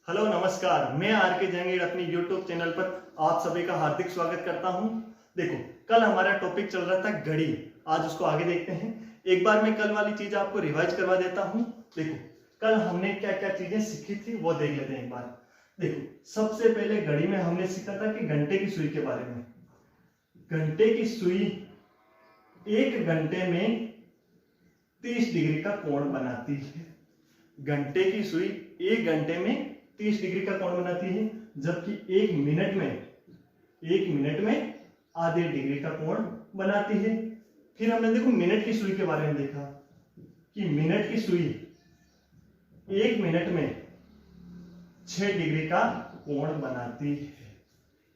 Hello नमस्कार, मैं are के जहांगीर अपनी यूट्यूब चैनल पर आप सभी का हार्दिक स्वागत करता हूं। देखो, कल हमारा टॉपिक चल रहा था घड़ी, आज उसको आगे देखते हैं। एक बार मैं कल वाली चीज आपको रिवाइज करवा देता हूं। देखो, कल हमने क्या क्या चीजें सीखी थी वो देख लेते हैं एक बार। देखो, सबसे पहले घड़ी में हमने सीखा था कि घंटे की सुई के बारे में। घंटे की सुई 1 घंटे में 30 डिग्री का कोण बनाती है। घंटे की सुई 1 घंटे में 30 डिग्री का कोण बनाती है, जबकि 1 मिनट में आधे डिग्री का कोण बनाती है। फिर हमने देखो मिनट की सुई के बारे में देखा कि मिनट की सुई 1 मिनट में 6 डिग्री का कोण बनाती है।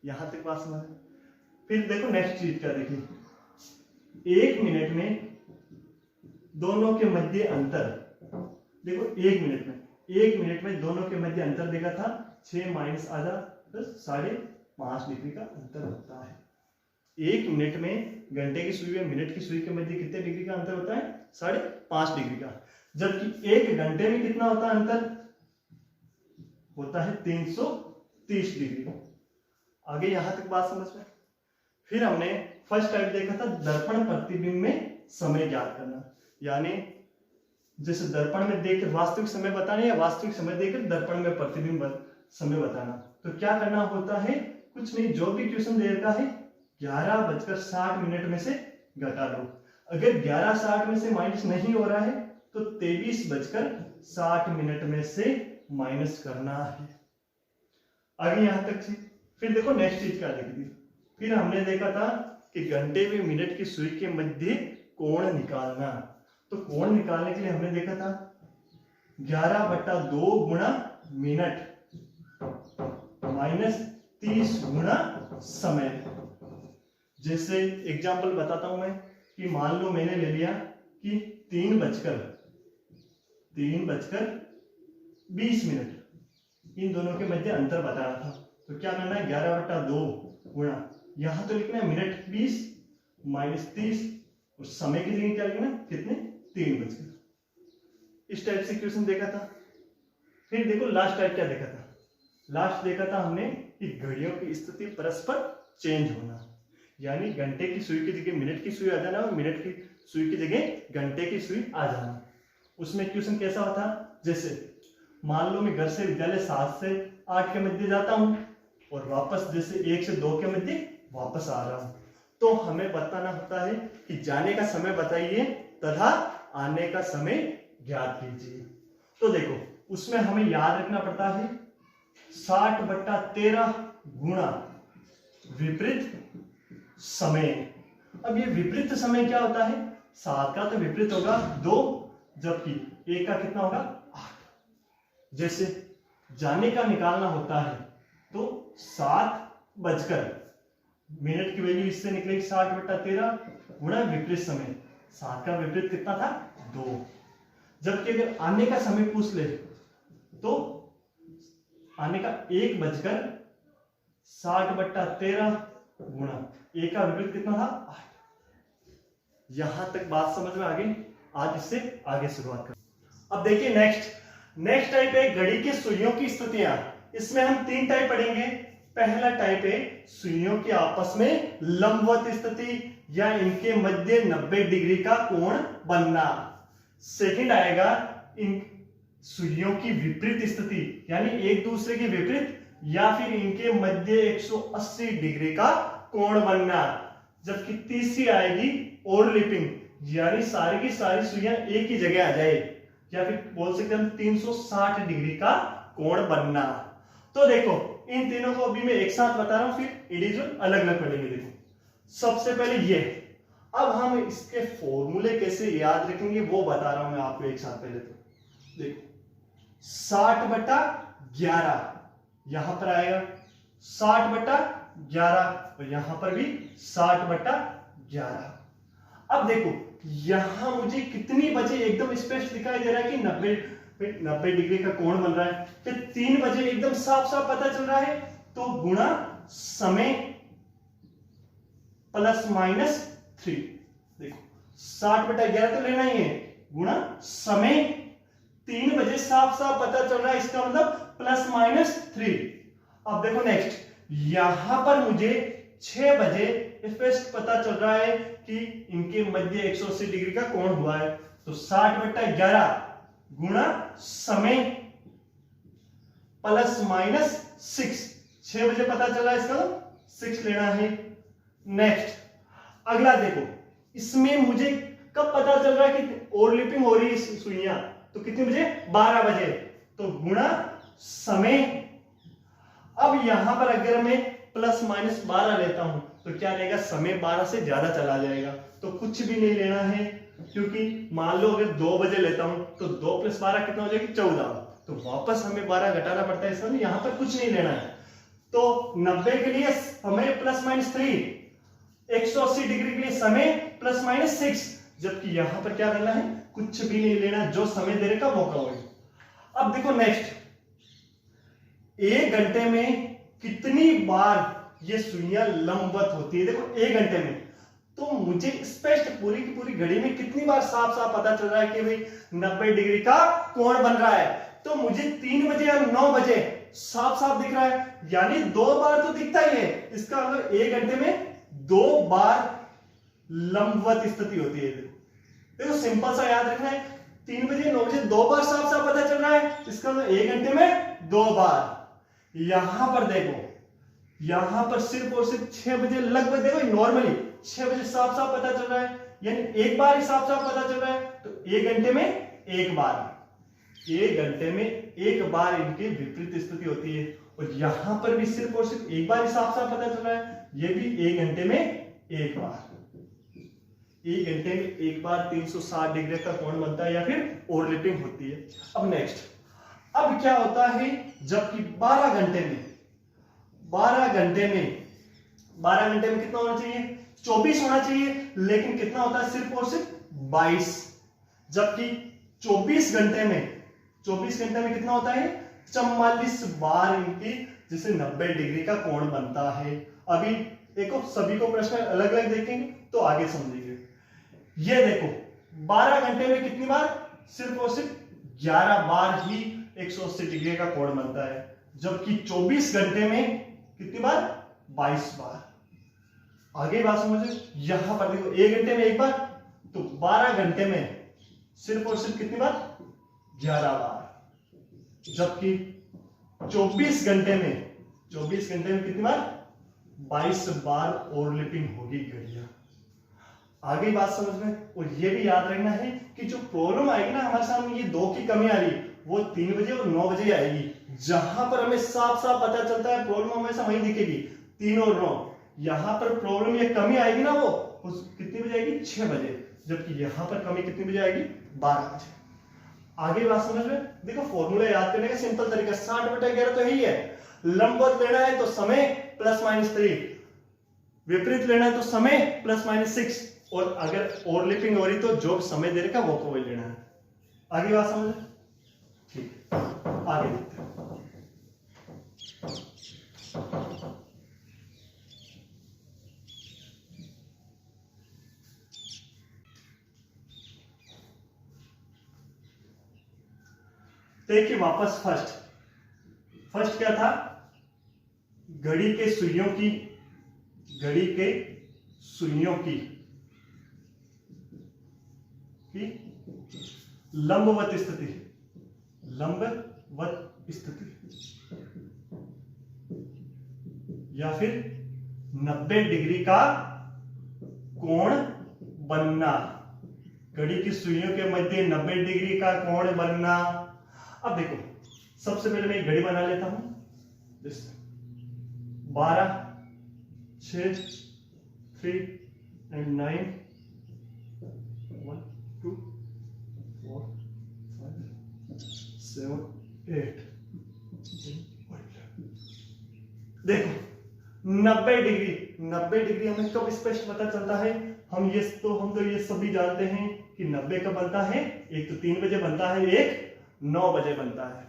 यहां तक बात समझ। फिर देखो नेक्स्ट चीज क्या देखिए, 1 मिनट में दोनों के मध्य अंतर, देखो 1 मिनट में दोनों के मध्य अंतर देखा था 6 माइनस आधा प्लस 5.5 डिग्री का अंतर होता है। 1 मिनट में घंटे की सुई और मिनट की सुई के मध्य कितने डिग्री का अंतर होता है? 5.5 डिग्री का। जबकि 1 घंटे में कितना होता है अंतर? होता है 330 डिग्री। आगे यहां तक बात समझ में। फिर हमने फर्स्ट टाइप देखा था दर्पण प्रतिबिंब में समय ज्ञात करना, यानी जैसे दर्पण में देखकर वास्तविक समय बताना या वास्तविक समय देखकर दर्पण में प्रतिबिंब समय बताना। तो क्या करना होता है? कुछ नहीं, जो भी क्वेश्चन दे रखा है 11:60 में से घटा लो। अगर 11:60 में से माइनस नहीं हो रहा है तो 23:60 में से माइनस करना है। आगे यहां तक थी। फिर देखो नेक्स्ट चीज क्या देखी थी। फिर हमने देखा था कि घंटे में मिनट की सुई के मध्य कोण निकालना। तो कोण निकालने के लिए हमने देखा था 11/2 गुणा मिनट माइनस 30 गुणा समय। जैसे एग्जांपल बताता हूं मैं कि मान लो मैंने ले लिया कि 3:20 इन दोनों के मध्य अंतर बताया था। तो क्या करना है? 11/2 गुणा, यहां तो लिखना है मिनट 20 माइनस 30 और समय की जगह क्या लिखना? कितने? 3:20। इस टाइप से क्वेश्चन देखा था। फिर देखो लास्ट टाइप क्या देखा था। लास्ट देखा था हमने कि घड़ियों की स्थिति परस्पर चेंज होना, यानी घंटे की सुई की जगह मिनट की सुई आ जाना और मिनट की सुई की जगह घंटे की सुई आ जाना। उसमें क्वेश्चन कैसा होता? जैसे मान लो मैं घर से विद्यालय 7 से 8 के मध्य जाता हूं और वापस जैसे 1 से 2 के मध्य वापस आ रहा हूं, तो हमें बताना होता है कि जाने का समय बताइए तथा आने का समय ज्ञात कीजिए। तो देखो उसमें हमें याद रखना पड़ता है 60/13 गुणा विपरीत समय। अब ये विपरीत समय क्या होता है? 7 का तो विपरीत होगा 2, जबकि 1 का कितना होगा? 8। जैसे जाने का निकालना होता है तो 7 मिनट की वैल्यू इससे निकलेगी 60/13 गुणा विपरीत समय। 7 का विपरीत कितना था? 2। जबकि अगर आने का समय पूछ ले तो आने का 1:60/13 गुणा 1 का विपरीत कितना था? 8। यहां तक बात समझ में आ गई। आज इससे आगे शुरुआत कर। अब देखिए नेक्स्ट टाइप है घड़ी की सुइयों की स्थितियां। इसमें हम 3 टाइप पढ़ेंगे। पहला टाइप है सुइयों की आपस में लंबवत स्थिति या इनके मध्य 90 डिग्री का कोण बनना। सेकंड आएगा इन सुइयों की विपरीत स्थिति, यानी एक दूसरे के विपरीत या फिर इनके मध्य 180 डिग्री का कोण बनना। जबकि तीसरी आएगी ओवरलैपिंग, यानी सारी की सारी सुइयां एक ही जगह आ जाए, या फिर बोल सकते हैं 360 डिग्री का कोण बनना। तो देखो इन तीनों को अभी मैं एक साथ बता रहा हूं, फिर इंडिविजुअल अलग अलग पढ़ेंगे। देखो सबसे पहले ये, अब हम इसके फॉर्मूले कैसे याद रखेंगे वो बता रहा हूं मैं आपको एक साथ। पहले तो देखो 60/11 यहां पर आएगा, 60/11 और यहां पर भी 60/11। अब देखो यहां मुझे कितनी बजे एकदम स्पष्ट दिखाई दे रहा है कि 90 डिग्री का कोण बन रहा है। तो 3 बजे एकदम साफ साफ पता चल रहा है। तो गुणा समय +-3। देखो 60/11 तो लेना ही है, गुणा समय 3 बजे साफ साफ पता चल रहा है, इसका मतलब ±3। अब देखो नेक्स्ट, यहां पर मुझे 6 बजे स्पष्ट पता चल रहा है कि इनके मध्य 180 डिग्री का कोण हुआ है। तो 60/11 गुणा समय ±6, 6 बजे पता चला, इसका 6 लेना है। नेक्स्ट अगला देखो, इसमें मुझे कब पता चल रहा है कि ओवरलैपिंग हो रही है सुइयां, तो कितने बजे, 12 बजे, तो गुणा समय। अब यहां पर अगर मैं ±12 लेता हूं तो क्या रहेगा, समय 12 से ज्यादा चला जाएगा, तो कुछ भी नहीं लेना है, क्योंकि मान लो अगर 2 बजे लेता हूं तो 2 + 12 कितना हो जाएगी, 14, तो वापस हमें 12 घटाना पड़ता है, इसमें यहां पर कुछ नहीं लेना है। तो 90 के लिए हमें ±3, 180 डिग्री के लिए समय ±6, जबकि यहां पर क्या करना है, कुछ भी नहीं लेना, जो समय देने का मौका होगा। अब देखो नेक्स्ट, 1 घंटे में कितनी बार ये सुइयां लंबवत होती है, देखो 1 घंटे में, तो मुझे स्पष्ट पूरी की पूरी घड़ी में कितनी बार साफ साफ पता चल रहा है कि भाई 90 डिग्री का कोण बन रहा है। तो मुझे 3 बजे या 9 बजे साफ साफ दिख रहा है, यानी 2 बार तो दिखता ही है, इसका मतलब 1 घंटे में 2 बार लंबवत स्थिति होती है। देखो सिंपल सा याद रखना है, 3 बजे 9 बजे 2 बार साफ साफ पता चल रहा है, इसका मतलब 1 घंटे में 2 बार। यहां पर देखो, यहां पर सिर्फ और सिर्फ 6 बजे लगभग, देखो नॉर्मली 6 बजे साफ साफ पता चल रहा है, यानी एक बार ही साफ साफ पता चल रहा है, तो 1 घंटे में 1 बार, 1 घंटे में 1 बार इनकी विपरीत स्थिति होती है। और यहां पर भी सिर्फ और सिर्फ एक बार ही साफ साफ पता चल रहा है, ये भी 1 घंटे में 1 बार, 1 घंटे में 1 बार 360 डिग्री का कोण बनता है, या फिर ओवरलैपिंग होती है। अब नेक्स्ट, अब क्या होता है जबकि 12 घंटे में, 12 घंटे में कितना होना चाहिए, 24 होना चाहिए, लेकिन कितना होता है, सिर्फ और सिर्फ 22। जबकि 24 घंटे में कितना होता है, 44 बार इनकी जिसे 90 डिग्री का कोण बनता है। अभी देखो सभी को प्रश्न अलग अलग देखेंगे तो आगे समझेंगे। ये देखो 12 घंटे में कितनी बार, सिर्फ और सिर्फ 11 बार ही 180 डिग्री का कोण बनता है, जबकि 24 घंटे में कितनी बार, 22 बार। आगे बात समझे, यहां पर देखो 1 घंटे में 1 बार, तो 12 घंटे में सिर्फ और सिर्फ कितनी बार, 11 बार, जबकि 24 घंटे में कितनी बार, 22 बार ओवरलैपिंग होगी घड़ियां। आगे बात समझ में। और ये भी याद रखना है कि जो प्रॉब्लम आएगी ना हमारे सामने, ये 2 की कमी आ रही है, वो 3 बजे और 9 बजे आएगी, जहां पर हमें साफ साफ पता चलता है प्रॉब्लम हमेशा वहीं दिखेगी 3 और 9। यहां पर प्रॉब्लम ये कमी आएगी ना, वो कितनी बजे आएगी, 6 बजे, जबकि यहां पर कमी कितनी बजे आएगी, 12 बजे। आगे बात समझ में। देखो फॉर्मूला याद करने का सिंपल तरीका 60/11 तो यही है, लंबवत लेना है तो समय ±3, विपरीत लेना है तो समय ±6, और अगर ओवरलैपिंग हो रही तो जो समय देने का वो को वही लेना है। आगे बात समझ, ठीक, आगे देखते हैं। देखिए वापस फर्स्ट क्या था, घड़ी के सुइयों की लंबवत स्थिति या फिर 90 डिग्री का कोण बनना, घड़ी की सुइयों के मध्य 90 डिग्री का कोण बनना। अब देखो सबसे पहले मैं एक घड़ी बना लेता हूं, 12, 6, 3 and 9, 1, 2, 4, 5, 7, 8, 9, 10। देखो 90 डिग्री हमें कब स्पष्ट पता चलता है, हम तो ये सभी जानते हैं कि 90 कब बनता है, एक तो 3 बजे बनता है, एक 9 बजे बनता है।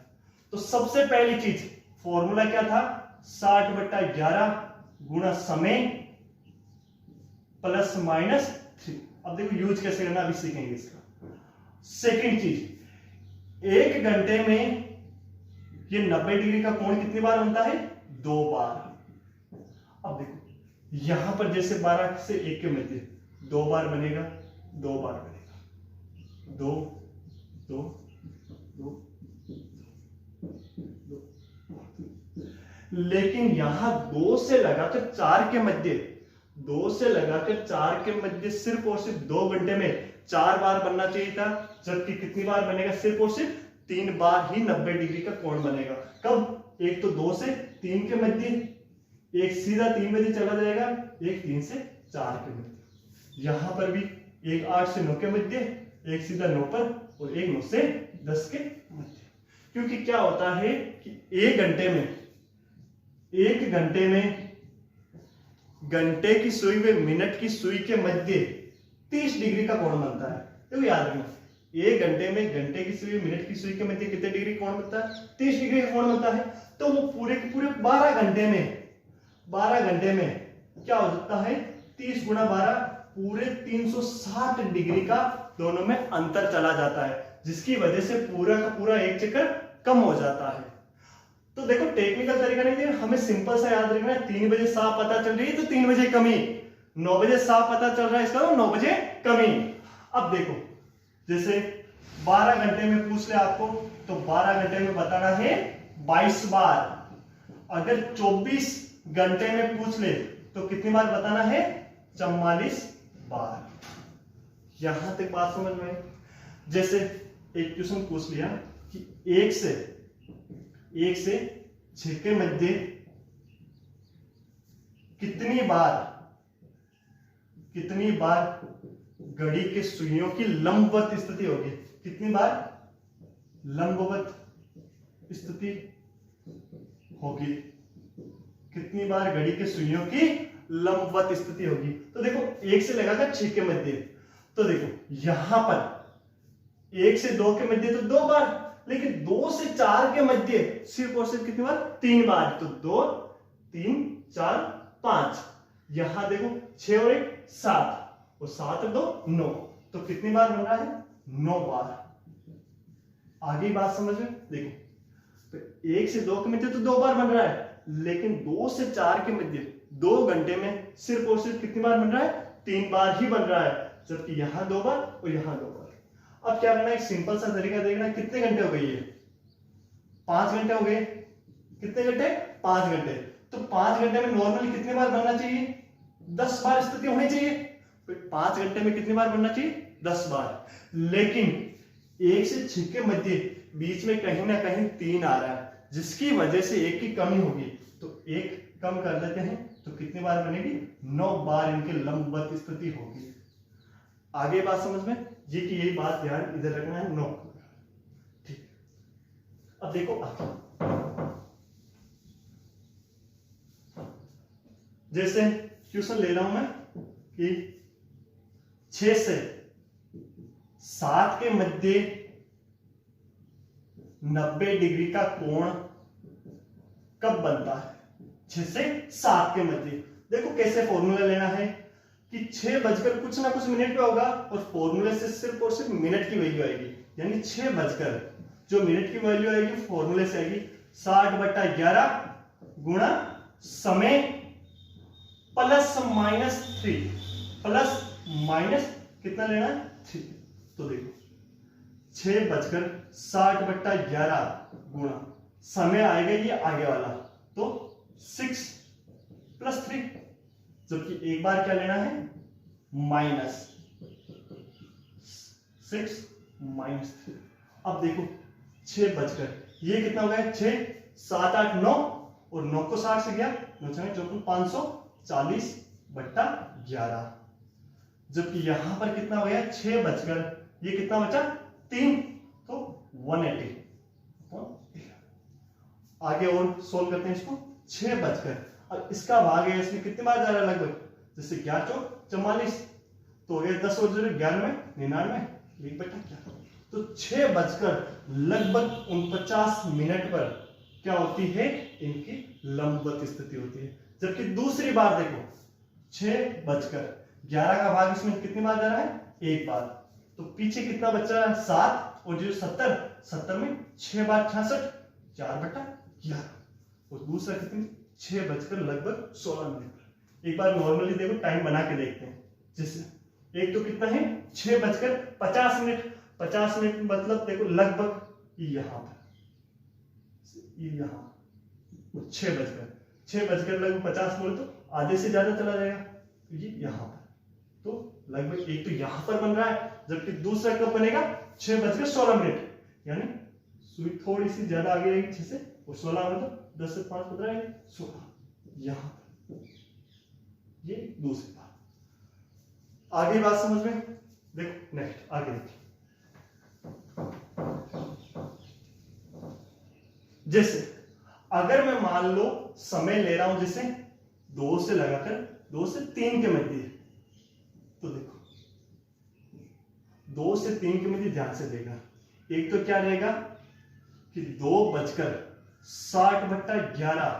तो सबसे पहली चीज फॉर्मूला क्या था, 60/11 गुणा समय ±3। अब देखो यूज कैसे करना अभी सीखेंगे इसका। सेकंड चीज, 1 घंटे में ये 90 डिग्री का कोण कितनी बार बनता है? 2 बार। अब देखो यहां पर जैसे 12 से 1 के मध्य 2 बार बनेगा, 2 बार बनेगा, 2 2 2 2। लेकिन यहां 2 से लगाकर 4 के मध्य, 2 से लगाकर 4 के मध्य सिर्फ और सिर्फ 2 घंटे में 4 बार बनना चाहिए था, जबकि कितनी बार बनेगा? सिर्फ और सिर्फ 3 बार ही 90 डिग्री का कोण बनेगा। कब? एक तो 2 से 3 के मध्य, एक सीधा 3 बजे चला जाएगा, एक 3 से 4 के मध्य। यहां पर भी एक 8 से 9 के मध्य, एक सीधा 9 पर और एक 9 से 10 के मध्य। क्योंकि क्या होता है कि 1 घंटे में घंटे की सुई व मिनट की सुई के मध्य 30 डिग्री का कोण बनता है। तो याद रखना, 1 घंटे में घंटे की सुई मिनट की सुई के मध्य कितने डिग्री कोण बनता है? 30 डिग्री का कोण बनता है। तो वो पूरे के पूरे 12 घंटे में क्या हो सकता है? 30 गुणा 12 पूरे 360 डिग्री का दोनों में अंतर चला जाता है, जिसकी वजह से पूरा का पूरा एक चक्कर कम हो जाता है। तो देखो टेक्निकल तरीका नहीं है, हमें सिंपल सा याद रखना है। 3 बजे साफ पता चल रही है तो 3 बजे कमी, 9 बजे साफ पता चल रहा है इसका तो 9 बजे कमी। अब देखो जैसे 12 घंटे में पूछ ले आपको तो 12 घंटे में बताना है 22 बार। अगर 24 घंटे में पूछ ले तो कितनी बार बताना है? 44 बार। यहां तक बात समझ में? जैसे एक क्वेश्चन पूछ लिया कि 1 से 6 के मध्य कितनी बार घड़ी के सुइयों की लंबवत स्थिति होगी? कितनी बार लंबवत स्थिति होगी? कितनी बार घड़ी के सुइयों की लंबवत स्थिति होगी? तो देखो 1 से लगाकर 6 के मध्य, तो देखो यहां पर 1 से 2 के मध्य तो 2 बार, लेकिन 2 से 4 के मध्य सिर्फ और सिर्फ कितनी बार? 3 बार। तो 2 3 4 5। यहां देखो 6 और 1 7 और 7 और 2 9, तो कितनी बार बन रहा है? 9 बार। आगे बात समझ में? देखो तो 1 से 2 के मध्य तो 2 बार बन रहा है, लेकिन 2 से 4 के मध्य 2 घंटे में सिर्फ और सिर्फ कितनी बार बन रहा है? 3 बार ही बन रहा है, जबकि यहां 2 बार और यहां 2 बार। अब क्या करना है? एक सिंपल सा तरीका देखना, कितने घंटे हो गए? ये 5 घंटे हो गए। कितने घंटे? 5 घंटे। तो 5 घंटे में नॉर्मली कितने बार बनना चाहिए? 10 बार स्थिति होनी चाहिए। 5 घंटे में कितनी बार बनना चाहिए? 10 बार। लेकिन 1 से 6 के मध्य बीच में कहीं ना कहीं 3 आ रहा है, जिसकी वजह से 1 की कमी होगी। तो 1 कम कर लेते हैं तो कितनी बार बनेगी? 9 बार इनकी लंबवत स्थिति होगी। आगे बात समझ में? ये कि यही बात ध्यान इधर रखना है, 9। ठीक। अब देखो जैसे क्वेश्चन ले रहा हूं मैं कि 6 से 7 के मध्य 90 डिग्री का कोण कब बनता है? 6 से 7 के मध्य। देखो कैसे फॉर्मूला लेना है कि 6 बजकर कुछ ना कुछ मिनट पे होगा और फॉर्मूले से सिर्फ और सिर्फ मिनट की वैल्यू आएगी, यानी 6 बजकर जो मिनट की वैल्यू आएगी फॉर्मूले से आएगी 60/11 गुणा समय प्लस माइनस 3 प्लस माइनस कितना लेना है? 3। तो देखो 6 बजकर 60/11 गुणा समय आएगा ये आगे वाला, तो 6 + 3, जबकि एक बार क्या लेना है? -6 -3। अब देखो 6 बजकर ये कितना हो गया? 6 7 8 9 और 9 को 60 से गया 9 6 54 540/11, जबकि यहां पर कितना हो गया? 6 बजकर ये कितना बचा? 3, तो 180। आगे और सोल्व करते हैं इसको। 6 बजकर अब इसका भाग है, इसमें कितनी बार जा रहा है? लगभग जैसे 11 × 4 = 44, तो हो गया 10 और 0 11 में 99 1/11। तो 6 बजकर लगभग 49 मिनट पर क्या होती है? इनकी लंबवत स्थिति होती है। जबकि दूसरी बार देखो 6 बजकर 11 का भाग इसमें कितनी बार जा रहा है? 1 बार, तो तो पीछे कितना बच रहा है 7 और 70, 70 में 6 बार 66, 4/11 और दूसरा कितनी 6 बजकर लगभग 16 मिनट। एक बार नॉर्मली देखो टाइम बना के देखते हैं। जैसे एक तो कितना है 6 बजकर 50 मिनट, 50 मिनट मतलब देखो लगभग यहां पर, यहां 6 बजकर लगभग 50 बोले तो आधे से ज्यादा चला जाएगा, तो ये यहां पर, तो लगभग एक तो यहां पर बन रहा है, जबकि दूसरा कब बनेगा 6 बजकर 16 मिनट, यानी सुई थोड़ी सी ज्यादा आगे रहेगी 6 से, और 16 मतलब 10 से 5 15 है 16, यहां पर। ये दूसरी बात, आगे बात समझ में। देखो नेक्स्ट आगे देखिए, जैसे अगर मैं मान लो समय ले रहा हूं जैसे 2 से लगाकर 2 से 3 के मध्य, तो देखो 2 से 3 के मध्य ध्यान से देगा, एक तो क्या रहेगा कि 2:60/11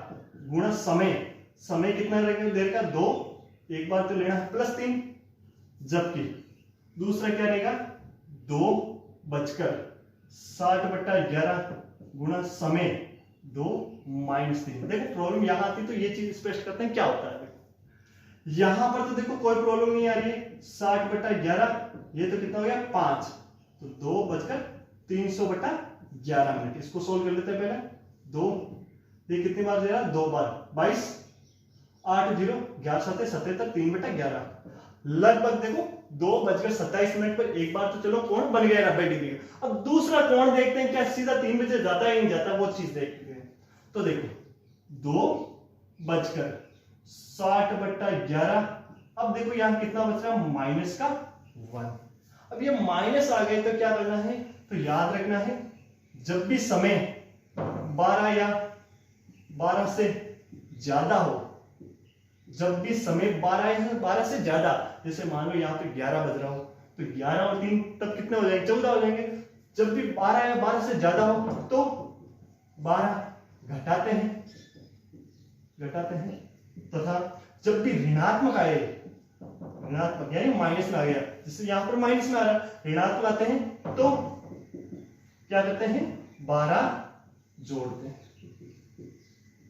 गुणा समय, समय कितना रहेगा देर का 2, एक बार तो लेना है +3, जबकि दूसरा क्या रहेगा 2:60/11 गुणा समय 2 -3। देखो प्रॉब्लम यहां आती तो ये चीज स्पष्ट करते हैं क्या होता है। यहां पर तो देखो कोई प्रॉब्लम नहीं आ रही है, 60/11 ये तो कितना हो गया 5, तो 2:300/11 मिनट। इसको सोल्व कर लेते हैं पहले। 2 ये कितनी बार दे रहा 2 बार 22, 8 0 11 7 77 3/11, लगभग देखो 2:27 पर एक बार तो चलो कोण बन गया 90 डिग्री। अब दूसरा कोण देखते हैं क्या सीधा 3 बजे जाता है नहीं जाता, वो चीज देखते हैं। तो देखो 2:60/11, अब देखो यहां कितना बच रहा है -1। अब ये माइनस आ गए तो क्या करना है, तो याद रखना है जब भी समय 12 या 12 से ज्यादा हो, जब भी समय 12 या 12 से ज्यादा, जैसे मान लो यहाँ पे 11 बज रहा हो, तो 11 और 3 तब कितने हो जाएंगे 14 हो जाएंगे। जब भी 12 या 12 से ज्यादा हो तो 12 घटाते हैं तथा जब भी ऋणात्मक आए, ऋणात्मक यानी माइनस में आ गया, जैसे यहां पर माइनस में आ रहा ऋणात्मक आते हैं तो क्या करते हैं 12 जोड़ते हैं।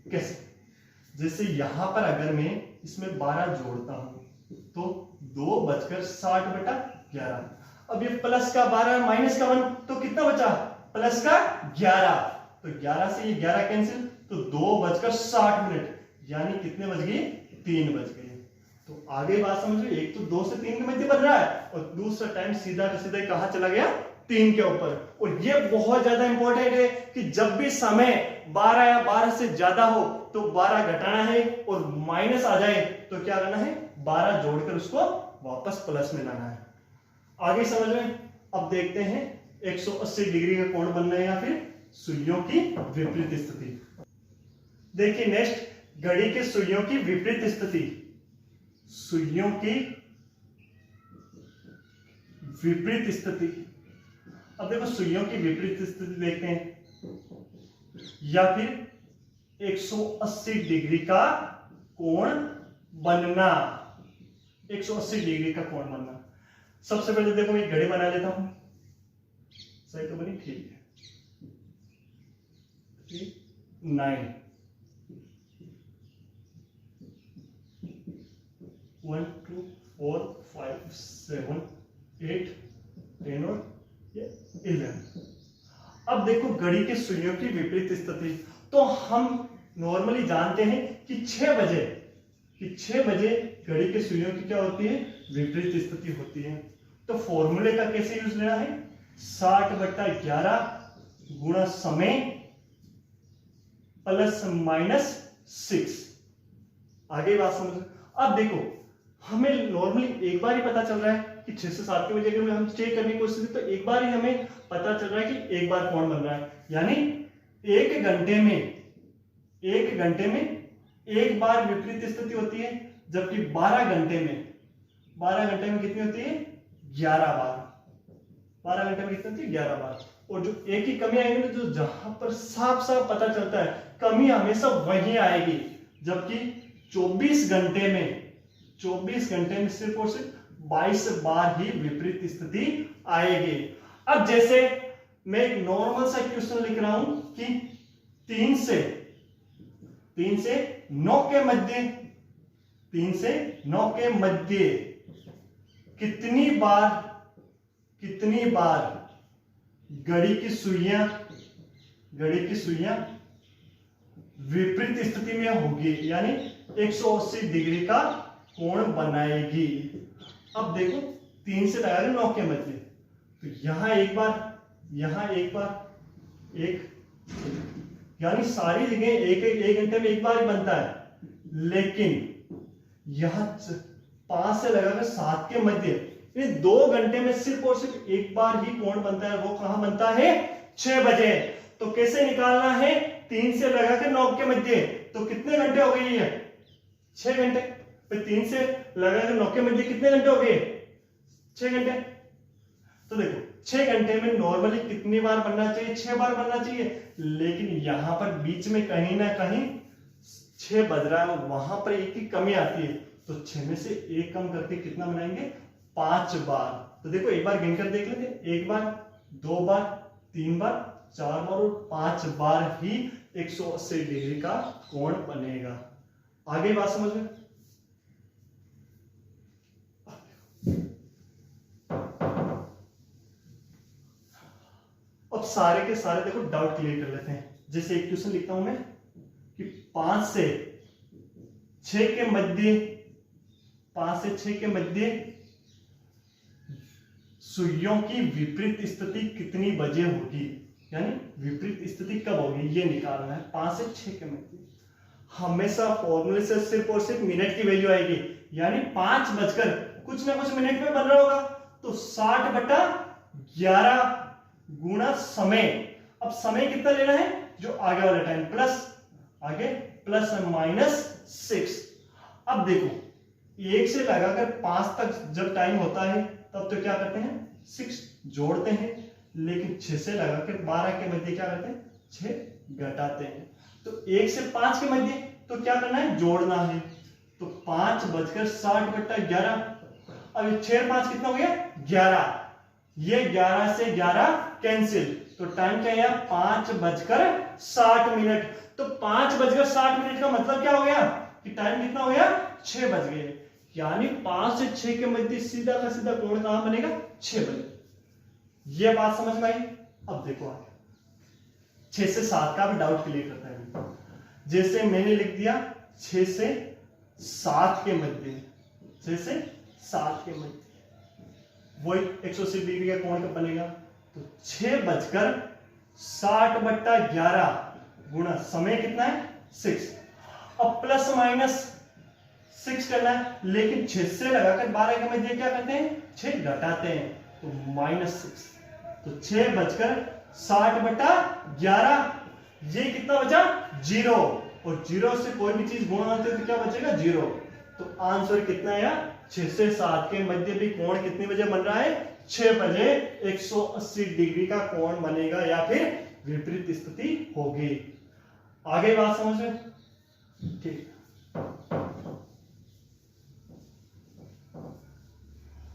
कैसे, जैसे यहां पर अगर मैं इसमें 12 जोड़ता हूं तो 2:60/11, अब ये प्लस का 12 माइनस का 1 तो कितना बचा प्लस का 11, तो 11 से ये 11 कैंसिल, तो 2:60 यानी कितने बज गए 3 बज गए। तो आगे बात समझ लो, एक तो 2 से 3 के मध्य बन रहा है और दूसरा टाइम सीधा का सीधा कहां चला गया 3 के ऊपर। और ये बहुत ज्यादा इंपॉर्टेंट है कि जब भी समय 12 या 12 से ज्यादा हो तो 12 घटाना है और माइनस आ जाए तो क्या करना है 12 जोड़कर उसको वापस प्लस में लाना है। आगे समझ में। अब देखते हैं 180 डिग्री का कोण बनना है या फिर सुइयों की विपरीत स्थिति। देखिए नेक्स्ट, घड़ी के सुइयों की विपरीत स्थिति, सुइयों की विपरीत स्थिति। अब देखो सुइयों की विपरीत स्थिति देखते हैं, या फिर 180 डिग्री का कोण बनना, 180 डिग्री का कोण बनना। सबसे पहले देखो मैं घड़ी बना लेता हूं, सही तो बनी, ठीक है। 9 1 2 4 5 7 8 10 और 11। अब देखो घड़ी के सुइयों की विपरीत स्थिति, तो हम नॉर्मली जानते हैं कि 6 बजे घड़ी के सुइयों की क्या होती है विपरीत स्थिति होती है। तो फॉर्मूले का कैसे यूज लेना है 60/11 गुणा समय ±6। आगे बात समझ। अब देखो हमें नॉर्मली एक बार ही पता चल रहा है कि 6 से 7 के बजे अगर हम चेक करने की कोशिश करें तो एक बार ही हमें पता चल रहा है कि एक बार कोण बन रहा है, यानी 1 घंटे में एक बार विपरीत स्थिति होती है, जबकि 12 घंटे में कितनी होती है 11 बार। 12 घंटे में कितनी होती है 11 बार। और जो एक ही कमी आएगी ना, जो जहां पर साफ साफ पता चलता है कमी हमेशा वहीं आएगी, जबकि 24 घंटे में सिर्फ और सिर्फ 22 बार ही विपरीत स्थिति आएगी। अब जैसे मैं एक नॉर्मल सा क्वेश्चन लिख रहा हूं कि 3 से 9 के मध्य 3 से 9 के मध्य कितनी बार घड़ी की सुइयां विपरीत स्थिति में होगी, यानी 180 डिग्री का कोण बनाएगी। अब देखो 3 से लगा 9 के मध्य, तो यहां एक बार यानी सारी जगह एक घंटे में एक बार ही बनता है, लेकिन यहां 5 से लगाकर 7 के मध्य ये 2 घंटे में सिर्फ और सिर्फ एक बार ही कोण बनता है। वो कहां बनता है? 6 बजे। तो कैसे निकालना है? 3 से लगाकर 9 के मध्य, तो कितने घंटे हो गए? ये 6 घंटे। फिर 3 से लगाकर 9 के मध्य कितने घंटे हो गए? 6 घंटे। तो देखो 6 घंटे में नॉर्मली कितनी बार बनना चाहिए? 6 बार बनना चाहिए, लेकिन यहां पर बीच में कहीं ना कहीं 6 बज रहा है, वहां पर एक की कमी आती है, तो 6 में से 1 कम करके कितना बनाएंगे? 5 बार। तो देखो एक बार गिनकर देख लेते, 1 बार, 2 बार, 3 बार, 4 बार और 5 बार ही 180 डिग्री का कोण बनेगा। आगे बात समझ में? अब सारे के सारे देखो डाउट क्लियर कर लेते हैं। जैसे एक क्वेश्चन लिखता हूं मैं कि 5 से 6 के मध्य सुइयों की विपरीत स्थिति कितनी बजे होगी, यानी विपरीत स्थिति कब होगी ये निकालना है। 5 से 6 के मध्य हमेशा फॉर्मूले से सिर्फ और सिर्फ मिनट की वैल्यू आएगी, यानी 5 बजकर कुछ ना कुछ मिनट में बन रहा होगा, तो 60/11 गुणा समय। अब समय कितना लेना है? जो आगे वाला टाइम प्लस -6। अब देखो 1 से लगाकर 5 तक जब टाइम होता है तब तो क्या करते हैं? 6 जोड़ते हैं, लेकिन 6 से लगाकर 12 के मध्य क्या करते हैं? 6 घटाते हैं। तो 1 से 5 के मध्य तो क्या करना है? जोड़ना है। तो 5 बजकर 60/11। अब 6 और 5 कितना हो गया? 11। ये 11 से 11 कैंसिल, तो टाइम क्या है? 5 बजकर 60 मिनट। तो 5 बजकर 60 मिनट का मतलब क्या हो गया कि टाइम कितना हो गया? 6 बज गए, यानी 5 से 6 के मध्य सीधा का सीधा कोण कहां बनेगा? 6 बजे। ये बात समझ में आई? अब देखो आगे 6 से 7 का भी डाउट क्लियर करता है। जैसे मैंने लिख दिया 6 से 7 के मध्य, 6 से 7 के मध्य वही 180 डिग्री का कोण कब बनेगा? तो 6 बजकर 60/11 गुणा समय कितना है? 6। अब ±6 करना है, लेकिन 6 से लगाकर 12 के मध्य क्या करते हैं? 6 घटाते हैं, तो -6। तो 6 बजकर 60/11 ये कितना बचा? 0। और 0 से कोई भी चीज गुणा होती है तो क्या बचेगा? 0। तो आंसर कितना है? 6 से 7 के मध्य भी कोण कितने बजे बन रहा है? 6 बजे 180 डिग्री का कोण बनेगा, या फिर विपरीत स्थिति होगी। आगे बात समझ में? ठीक।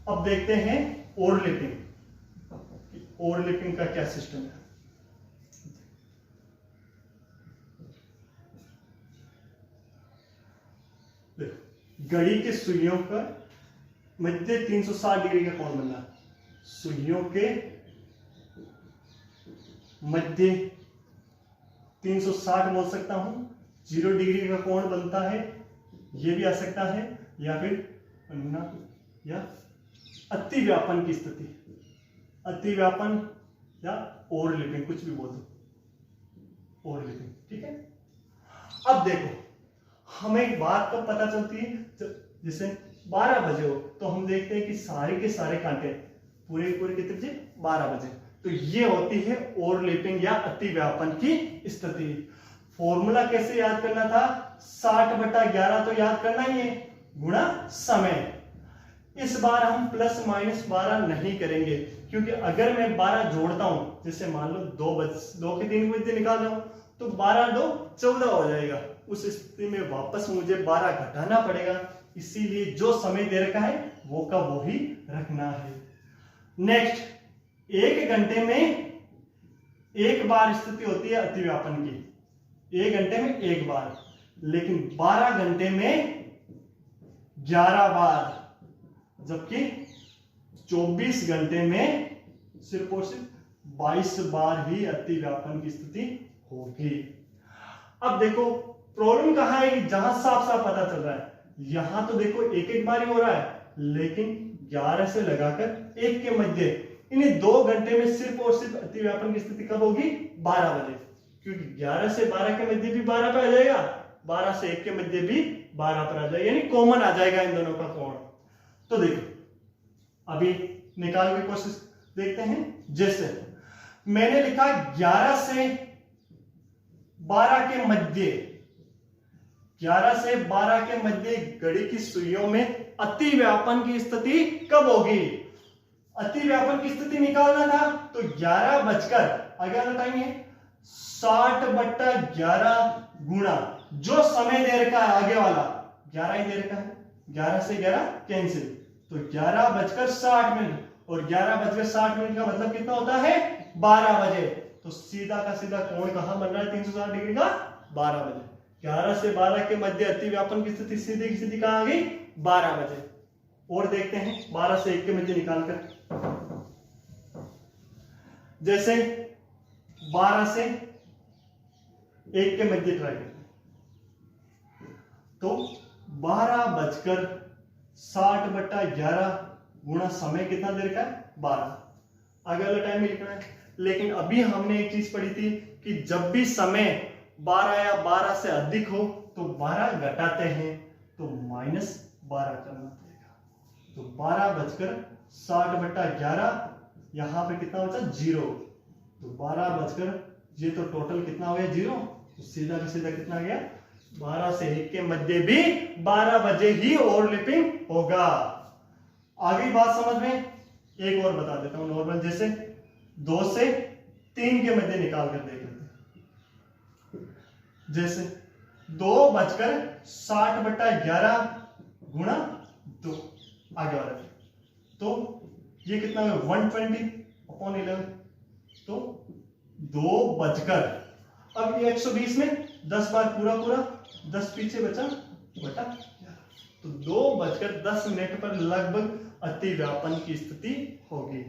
अब देखते हैं ओवरलैपिंग। ओवरलैपिंग का क्या सिस्टम है? देखो घड़ी के सुइयों का मध्य 360 डिग्री का कोण बनना, सुइयों के मध्य 360 बोल सकता हूं, 0 डिग्री का कोण बनता है, यह भी आ सकता है, या फिर या अतिव्यापन की स्थिति, अतिव्यापन या ओवरलैपिंग, कुछ भी बोल दो, ओवरलैपिंग। ठीक है। अब देखो हमें एक बात कब पता चलती है? जैसे 12 बजे हो तो हम देखते हैं कि सारे के सारे कांटे पूरे कितने बजे? 12 बजे। तो ये होती है ओवरलैपिंग या अतिव्यापन की स्थिति। फॉर्मूला कैसे याद करना था? 60/11 तो याद करना ही है, गुणा समय। इस बार हम ±12 नहीं करेंगे, क्योंकि अगर मैं 12 जोड़ता हूं, जैसे मान लो 2 के 3 बजे निकाल रहा हूं, तो 12 2 14 हो जाएगा। उस स्थिति में वापस मुझे 12 घटाना पड़ेगा, इसीलिए जो समय दे रखा है वो का वो ही रखना है। नेक्स्ट 1 घंटे में एक बार स्थिति होती है अतिव्यापन की, 1 घंटे में एक बार, लेकिन 12 घंटे में 11 बार, जबकि 24 घंटे में सिर्फ और सिर्फ 22 बार ही अतिव्यापन की स्थिति होगी। अब देखो प्रॉब्लम कहां है, जहां साफ साफ पता चल रहा है, यहां तो देखो एक एक बार ही हो रहा है, लेकिन 11 से लगाकर 1 के मध्य इन्हीं 2 घंटे में सिर्फ और सिर्फ अतिव्यापन की स्थिति कब होगी, 12 बजे, क्योंकि 11 से 12 के मध्य भी 12 पे आ जाएगा, 12 से 1 के मध्य भी 12 पर आ जाएगा, यानी कॉमन आ जाएगा इन दोनों का कोण। तो देखो अभी निकालने की कोशिश देखते हैं। जैसे मैंने लिखा 11 से 12 के मध्य, 11 से 12 के मध्य घड़ी की सुइयों में अतिव्यापन की स्थिति कब होगी, अतिव्यापन की स्थिति निकालना था, तो 11 बजकर आगे वाला टाइम है 60/11 गुणा जो समय दे रखा है आगे वाला 11 ही दे रखा है, 11 से 11 कैंसिल, तो 11:60 और 11:60 का मतलब कितना होता है, 12 बजे। तो सीधा का सीधा कोण कहां बन रहा है 360 डिग्री का, 12 बजे। 11 से 12 के मध्य अतिव्यापन की स्थिति सीधी की सीधी कहां आ गई, 12 बजे। और देखते हैं 12 से 1 के मध्य निकालकर, जैसे 12 से 1 के मध्य ट्राई करते हैं, तो 12:60/11 गुणा समय कितना दे रखा है, 12, आगे वाला टाइम भी लिखना है। लेकिन अभी हमने एक चीज पढ़ी थी कि जब भी समय 12 या 12 से अधिक हो तो 12 घटाते हैं, तो -12 करना पड़ेगा। तो 12:60/11 यहां पे कितना बचा, 0, तो 12 ये तो टोटल कितना हो गया 0, तो सीधा का सीधा कितना गया, 12 से 1 के मध्य भी 12 बजे ही ओवरलैपिंग होगा। आगे बात समझ में, एक और बता देता हूं नॉर्मल, जैसे 2 से 3 के मध्य निकाल कर देख लेते हैं। जैसे 2:60/11 गुणा 2, आगे वाला, तो ये कितना है 120/11, तो 2 बजकर, अब ये 120 में 10 बार पूरा 10 पीछे बचा बटा 11, तो 2:10 पर लगभग अतिव्यापन की स्थिति होगी।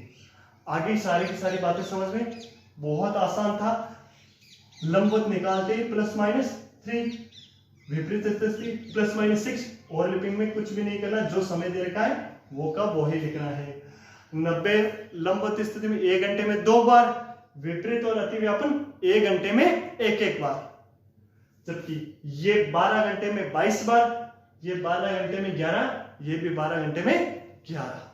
आगे सारी की सारी बातें समझ में, बहुत आसान था, लंबवत निकालते ही +-3, विपरीत स्थिति +-6, ओवरलैपिंग में कुछ भी नहीं करना, जो समय दे रखा है वो का वो ही लिखना है। 90 लंबवत स्थिति में 1 घंटे में 2 बार, विपरीत और अतिव्यापन 1 घंटे में 1-1 बार, जबकि ये 12 घंटे में 22 बार, ये 12 घंटे में 11, ये भी 12 घंटे में 11।